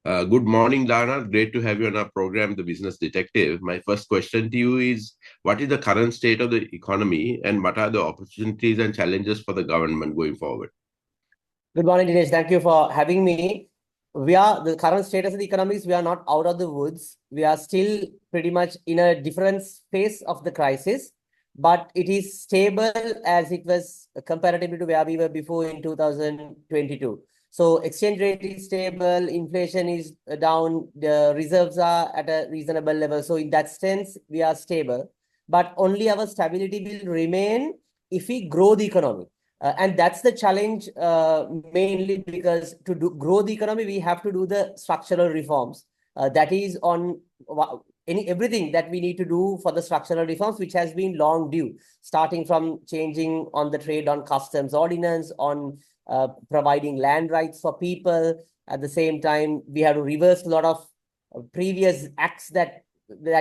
Good morning, Dana. Great to have you on our program, The Business Detective. My first question to you is, what is the current state of the economy and what are the opportunities and challenges for the government going forward? Good morning, Dinesh. Thank you for having me. The current status of the economy is we are not out of the woods. We are still pretty much in a different phase of the crisis, but it is stable as it was comparatively to where we were before in 2022. So exchange rate is stable, inflation is down, the reserves are at a reasonable level. So in that sense, we are stable, but only our stability will remain if we grow the economy. And that's the challenge mainly because to grow the economy, we have to do the structural reforms. That is on everything that we need to do for the structural reforms, which has been long due, starting from changing on the trade on customs ordinance, on providing land rights for people. At the same time, we have to reverse a lot of previous acts that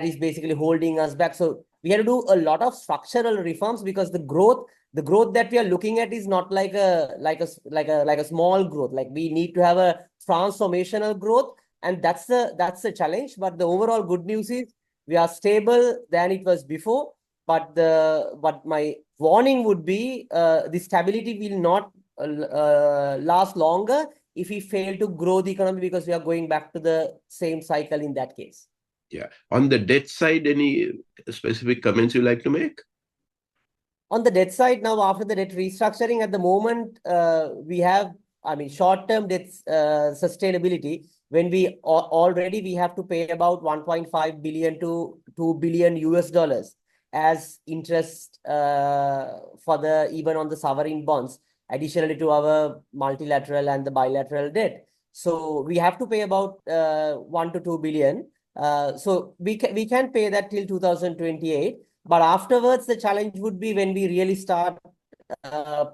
is basically holding us back. So we have to do a lot of structural reforms because the growth that we are looking at is not like a small growth. Like we need to have a transformational growth, and that's the challenge. But the overall good news is we are stable than it was before. But my warning would be the stability will not last longer if we fail to grow the economy, because we are going back to the same cycle in that case. Yeah. On the debt side, any specific comments you like to make? On the debt side, now after the debt restructuring, at the moment, we have, short-term debt sustainability. When already we have to pay about 1.5 billion to 2 billion US dollars as interest for the even on the sovereign bonds, additionally to our multilateral and the bilateral debt. So we have to pay about 1 to 2 billion. So we can pay that till 2028. But afterwards, the challenge would be when we really start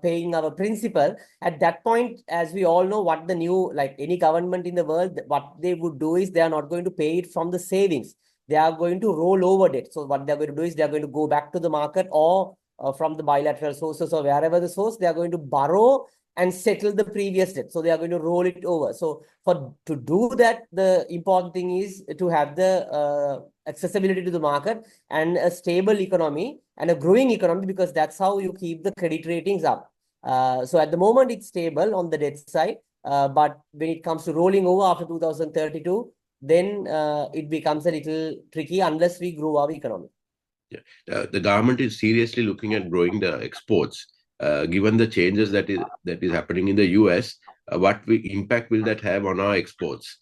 paying our principal. At that point, as we all know, what the new, like any government in the world, what they would do is they are not going to pay it from the savings. They are going to roll over debt. So what they're going to do is they're going to go back to the market or from the bilateral sources or wherever the source, they are going to borrow and settle the previous debt. So they are going to roll it over. So to do that, the important thing is to have the accessibility to the market and a stable economy and a growing economy, because that's how you keep the credit ratings up. So at the moment, it's stable on the debt side. But when it comes to rolling over after 2032, then it becomes a little tricky unless we grow our economy. Yeah. The government is seriously looking at growing the exports. Given the changes that is happening in the US, what impact will that have on our exports?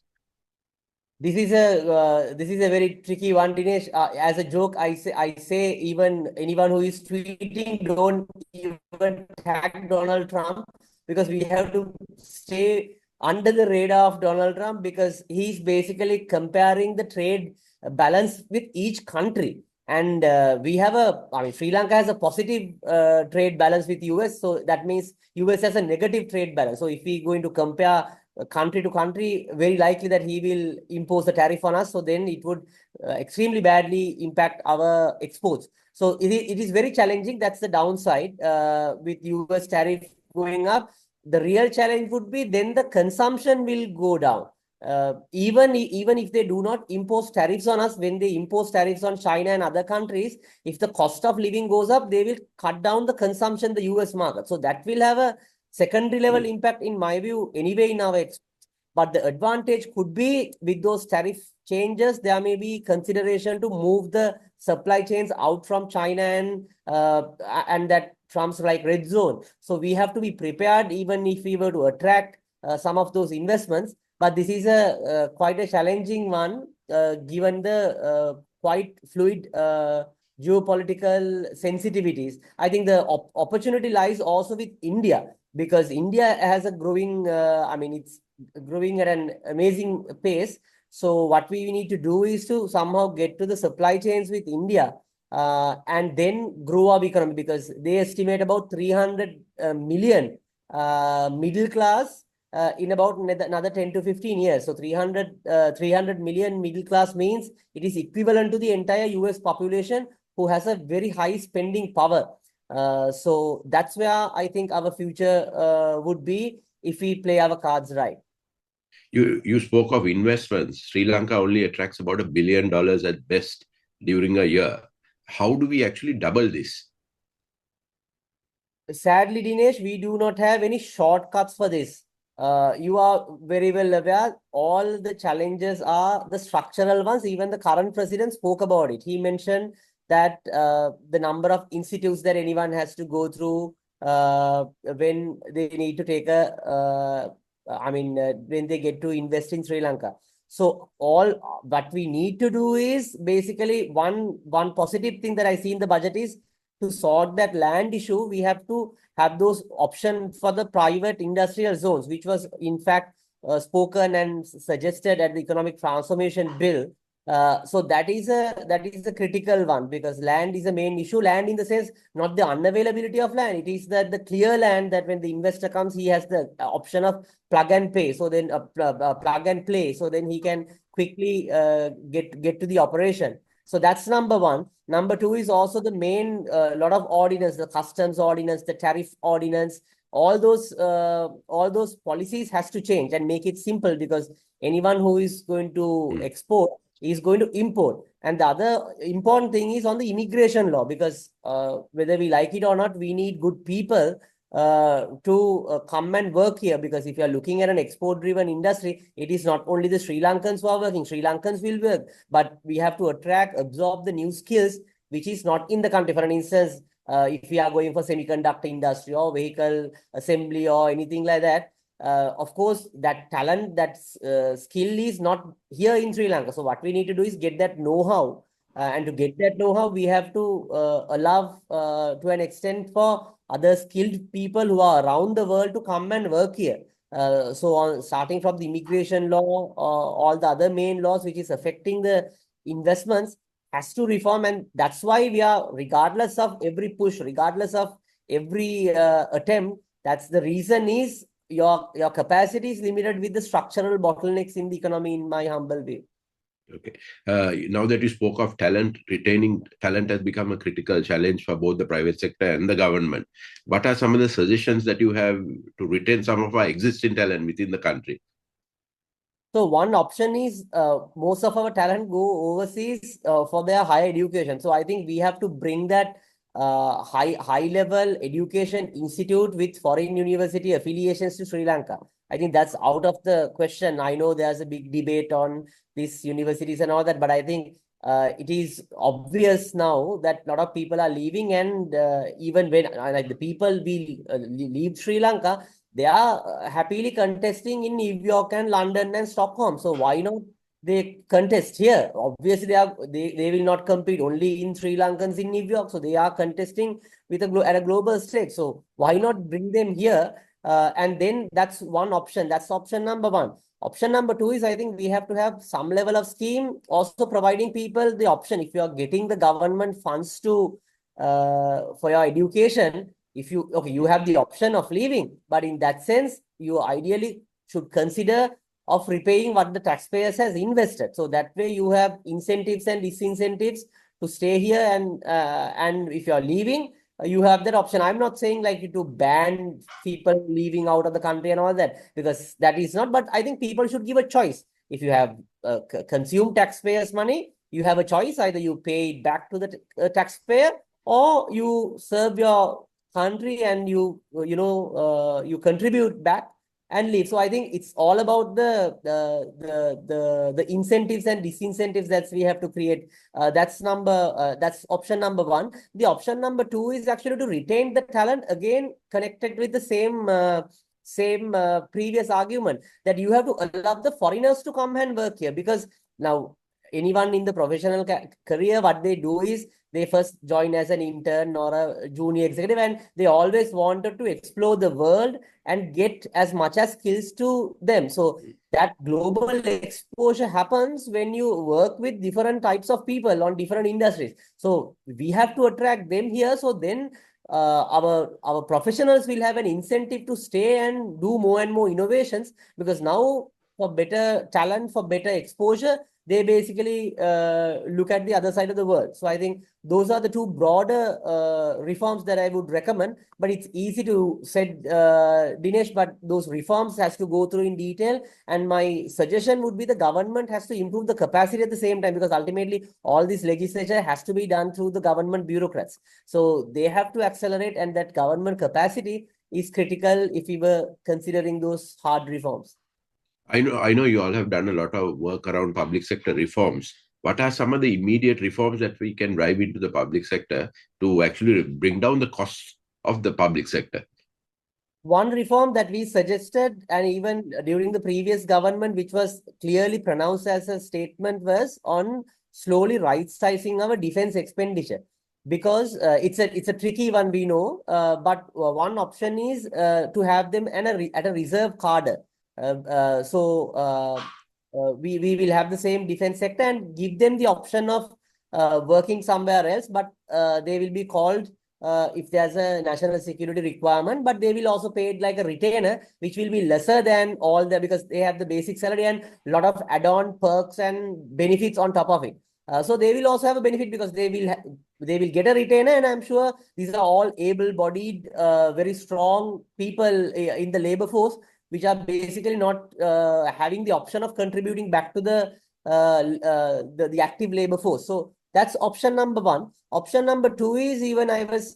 This is a very tricky one, Dinesh. As a joke, I say even anyone who is tweeting, don't even tag Donald Trump, because we have to stay under the radar of Donald Trump, because he's basically comparing the trade balance with each country. And we have Sri Lanka has a positive trade balance with US. So that means US has a negative trade balance. So if we going to compare country to country, very likely that he will impose a tariff on us. So then it would extremely badly impact our exports. So it is very challenging. That's the downside with US tariff going up. The real challenge would be then the consumption will go down. Even if they do not impose tariffs on us, when they impose tariffs on China and other countries, if the cost of living goes up, they will cut down the consumption, the US market. So that will have a secondary level impact, in my view, anyway, in our exports. But the advantage could be with those tariff changes, there may be consideration to move the supply chains out from China and that Trump's like red zone. So we have to be prepared, even if we were to attract some of those investments. But this is a quite a challenging one, given the quite fluid geopolitical sensitivities. I think the opportunity lies also with India, because India has a growing, it's growing at an amazing pace. So what we need to do is to somehow get to the supply chains with India and then grow our economy, because they estimate about 300 million middle class in about another 10 to 15 years. So 300 million middle class means it is equivalent to the entire US population, who has a very high spending power. So that's where I think our future would be if we play our cards right. You spoke of investments. Sri Lanka only attracts about $1 billion at best during a year. How do we actually double this? Sadly, Dinesh, we do not have any shortcuts for this. You are very well aware, all the challenges are the structural ones. Even the current president spoke about it. He mentioned that the number of institutes that anyone has to go through when they need to take when they get to invest in Sri Lanka. So all what we need to do is basically one positive thing that I see in the budget is to sort that land issue. We have to have those options for the private industrial zones, which was in fact spoken and suggested at the economic transformation bill. So that is a critical one, because land is a main issue. Land in the sense, not the unavailability of land. It is that the clear land that when the investor comes, he has the option of plug and pay. So then plug and play. So then he can quickly get to the operation. So that's number one. Number two is also the main lot of ordinance, the customs ordinance, the tariff ordinance. All those policies has to change and make it simple, because anyone who is going to export is going to import. And the other important thing is on the immigration law, because whether we like it or not, we need good people to come and work here. Because if you are looking at an export-driven industry, it is not only the Sri Lankans who are working. Sri Lankans will work, but we have to absorb the new skills, which is not in the country. For instance, if we are going for semiconductor industry or vehicle assembly or anything like that, of course, that talent, that skill is not here in Sri Lanka. So what we need to do is get that know-how. And to get that know-how, we have to allow to an extent for other skilled people who are around the world to come and work here. Starting from the immigration law, all the other main laws which is affecting the investments has to reform. And that's why we are, regardless of every push, regardless of every attempt, that's the reason is your capacity is limited with the structural bottlenecks in the economy, in my humble view. Okay. Now that you spoke of talent, retaining talent has become a critical challenge for both the private sector and the government. What are some of the suggestions that you have to retain some of our existing talent within the country? So one option is most of our talent go overseas for their higher education. So I think we have to bring that high level education institute with foreign university affiliations to Sri Lanka. I think that's out of the question. I know there's a big debate on these universities and all that, but I think it is obvious now that a lot of people are leaving, and even when like the people will leave Sri Lanka, they are happily contesting in New York and London and Stockholm. So why not they contest here? Obviously, they will not compete only in Sri Lankans in New York. So they are contesting with at a global stage. So why not bring them here? And then that's one option. That's option number one. Option number two is, I think we have to have some level of scheme, also providing people the option. If you are getting the government funds to for your education, if you have the option of leaving, but in that sense, you ideally should consider of repaying what the taxpayers has invested. So that way you have incentives and disincentives to stay here, and if you're leaving, you have that option. I'm not saying like you to ban people leaving out of the country and all that, because that is not, but I think people should give a choice. If you have consumed taxpayers' money, you have a choice. Either you pay it back to the taxpayer, or you serve your country and you contribute back and leave. So I think it's all about the incentives and disincentives that we have to create. That's option number one. The option number two is actually to retain the talent, again connected with the same previous argument, that you have to allow the foreigners to come and work here. Because now anyone in the professional career, what they do is they first join as an intern or a junior executive, and they always wanted to explore the world and get as much as skills to them. So that global exposure happens when you work with different types of people on different industries. So we have to attract them here. So then our professionals will have an incentive to stay and do more and more innovations, because now for better talent, for better exposure, they basically look at the other side of the world. So I think those are the two broader reforms that I would recommend. But it's easy to say, Dinesh, but those reforms has to go through in detail. And my suggestion would be the government has to improve the capacity at the same time, because ultimately all this legislature has to be done through the government bureaucrats. So they have to accelerate, and that government capacity is critical if we were considering those hard reforms. I know you all have done a lot of work around public sector reforms. What are some of the immediate reforms that we can drive into the public sector to actually bring down the costs of the public sector? One reform that we suggested, and even during the previous government, which was clearly pronounced as a statement, was on slowly right-sizing our defense expenditure. Because it's a tricky one, we know, but one option is to have them at a reserve cadre. We will have the same defense sector and give them the option of working somewhere else, but they will be called if there's a national security requirement, but they will also pay it like a retainer, which will be lesser than all the, because they have the basic salary and a lot of add-on perks and benefits on top of it. So they will also have a benefit because they will get a retainer, and I'm sure these are all able-bodied, very strong people in the labor force, which are basically not having the option of contributing back to the active labor force. So that's option number one. Option number two is, even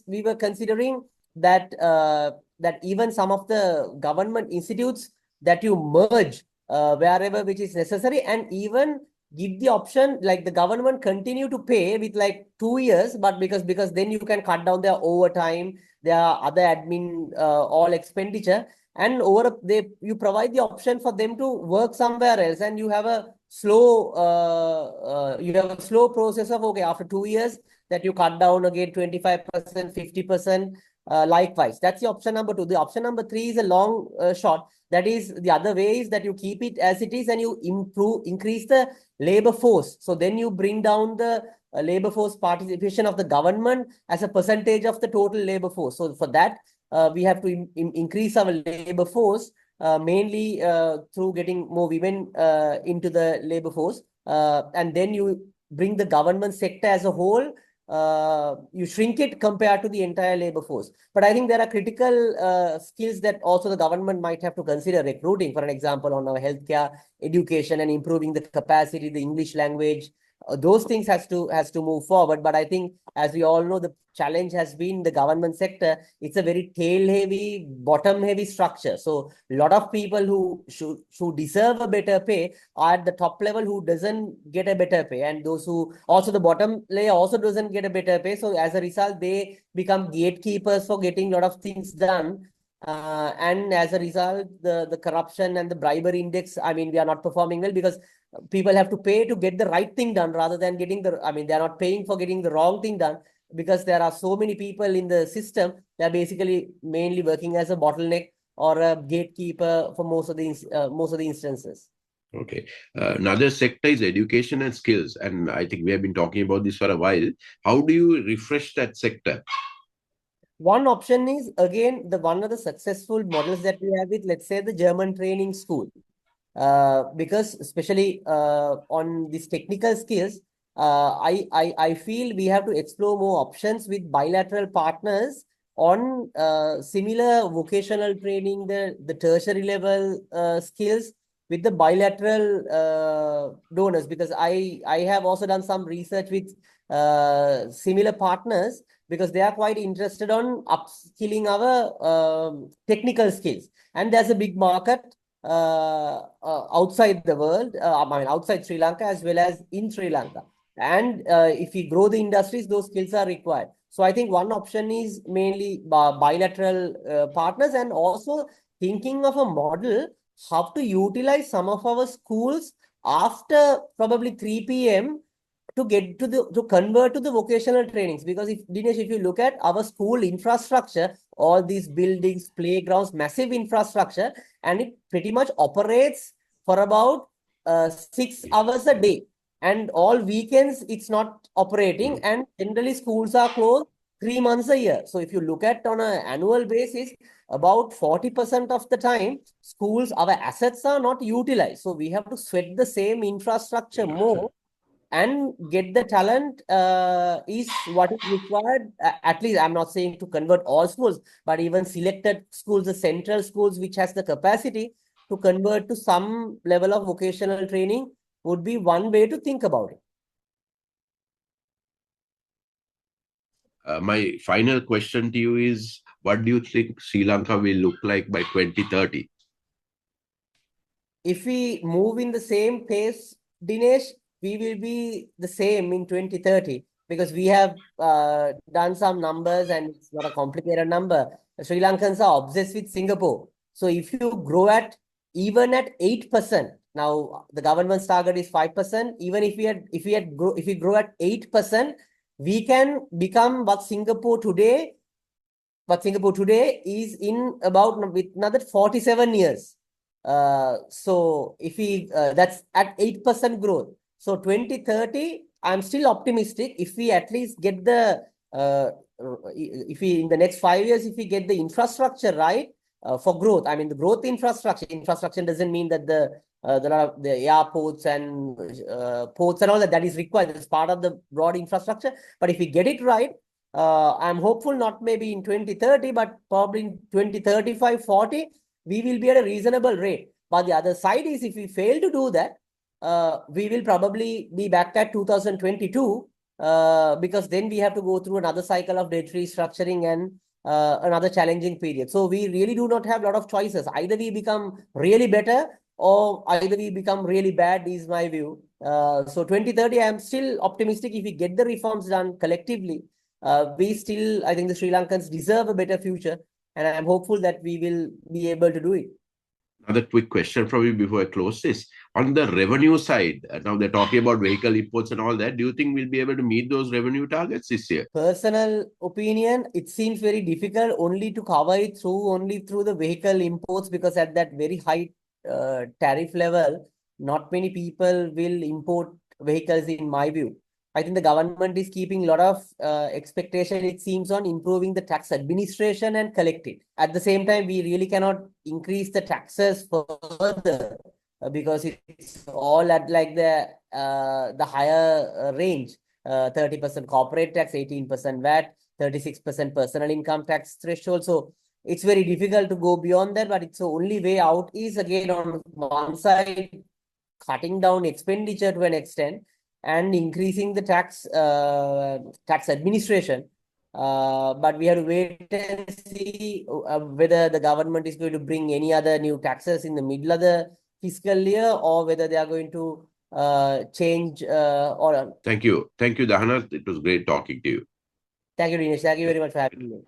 we were considering that that even some of the government institutes that you merge wherever which is necessary, and even give the option like the government continue to pay with like 2 years, but because then you can cut down their overtime, their other admin, all expenditure, and you provide the option for them to work somewhere else, and you have a slow process of, okay, after 2 years that you cut down again 25%, 50%, likewise. That's the option number two. The option number three is a long shot. That is, the other way is that you keep it as it is and you increase the labor force. So then you bring down the labor force participation of the government as a percentage of the total labor force. So for that, we have to increase our labor force, mainly through getting more women into the labor force. And then you bring the government sector as a whole, you shrink it compared to the entire labor force. But I think there are critical skills that also the government might have to consider recruiting, for an example, on our healthcare, education, and improving the capacity, the English language. Those things has to move forward. But I think, as we all know, the challenge has been the government sector. It's a very tail-heavy, bottom-heavy structure. So a lot of people who deserve a better pay are at the top level who doesn't get a better pay, and those who also the bottom layer also doesn't get a better pay. So as a result, they become gatekeepers for getting a lot of things done. And as a result, the corruption and the bribery index, I mean, we are not performing well because people have to pay to get the right thing done rather than they're not paying for getting the wrong thing done, because there are so many people in the system. They're basically mainly working as a bottleneck or a gatekeeper for most of the instances. Okay. Another sector is education and skills. And I think we have been talking about this for a while. How do you refresh that sector? One option is, again, one of the successful models that we have with, let's say, the German training school. Because especially on these technical skills, I feel we have to explore more options with bilateral partners on similar vocational training, the tertiary level skills with the bilateral donors. Because I have also done some research with similar partners, because they are quite interested on upskilling our technical skills. And there's a big market outside the world, outside Sri Lanka as well as in Sri Lanka. And if we grow the industries, those skills are required. So I think one option is mainly bilateral partners, and also thinking of a model how to utilize some of our schools after probably 3 p.m. to convert to the vocational trainings. Because if Dinesh, if you look at our school infrastructure, all these buildings, playgrounds, massive infrastructure, and it pretty much operates for about 6 hours a day. And all weekends, it's not operating. And generally, schools are closed 3 months a year. So if you look at on an annual basis, about 40% of the time, schools, our assets are not utilized. So we have to sweat the same infrastructure more and get the talent is what is required. At least I'm not saying to convert all schools, but even selected schools, the central schools, which has the capacity to convert to some level of vocational training would be one way to think about it. My final question to you is, what do you think Sri Lanka will look like by 2030? If we move in the same pace, Dinesh, we will be the same in 2030 because we have done some numbers and it's not a complicated number. Sri Lankans are obsessed with Singapore. So if you grow at even at 8%, now the government's target is 5%. Even if we grow at 8%, we can become what Singapore today is in about with another 47 years. So if we that's at 8% growth. So 2030, I'm still optimistic if we at least get the if we in the next 5 years, if we get the infrastructure right for growth. I mean the growth infrastructure. Infrastructure doesn't mean that the airports and ports and all that is required. It's part of the broad infrastructure. But if we get it right, I'm hopeful not maybe in 2030, but probably in 2035, 40, we will be at a reasonable rate. But the other side is if we fail to do that, we will probably be back at 2022 because then we have to go through another cycle of debt restructuring and another challenging period. So we really do not have a lot of choices. Either we become really better or either we become really bad is my view. So 2030, I am still optimistic if we get the reforms done collectively. I think the Sri Lankans deserve a better future, and I'm hopeful that we will be able to do it. Another quick question from you before I close this. On the revenue side, now they're talking about vehicle imports and all that. Do you think we'll be able to meet those revenue targets this year? Personal opinion, it seems very difficult only to cover it only through the vehicle imports because at that very high tariff level, not many people will import vehicles in my view. I think the government is keeping a lot of expectation, it seems, on improving the tax administration and collect it. At the same time, we really cannot increase the taxes further because it's all at like the higher range. 30% corporate tax, 18% VAT, 36% personal income tax threshold. So it's very difficult to go beyond that, but it's the only way out is again on one side, cutting down expenditure to an extent and increasing the tax administration. But we have to wait and see whether the government is going to bring any other new taxes in the middle of the fiscal year or whether they are going to change or. Thank you. Thank you, Dhananath. It was great talking to you. Thank you, Dinesh. Thank you very much for having me.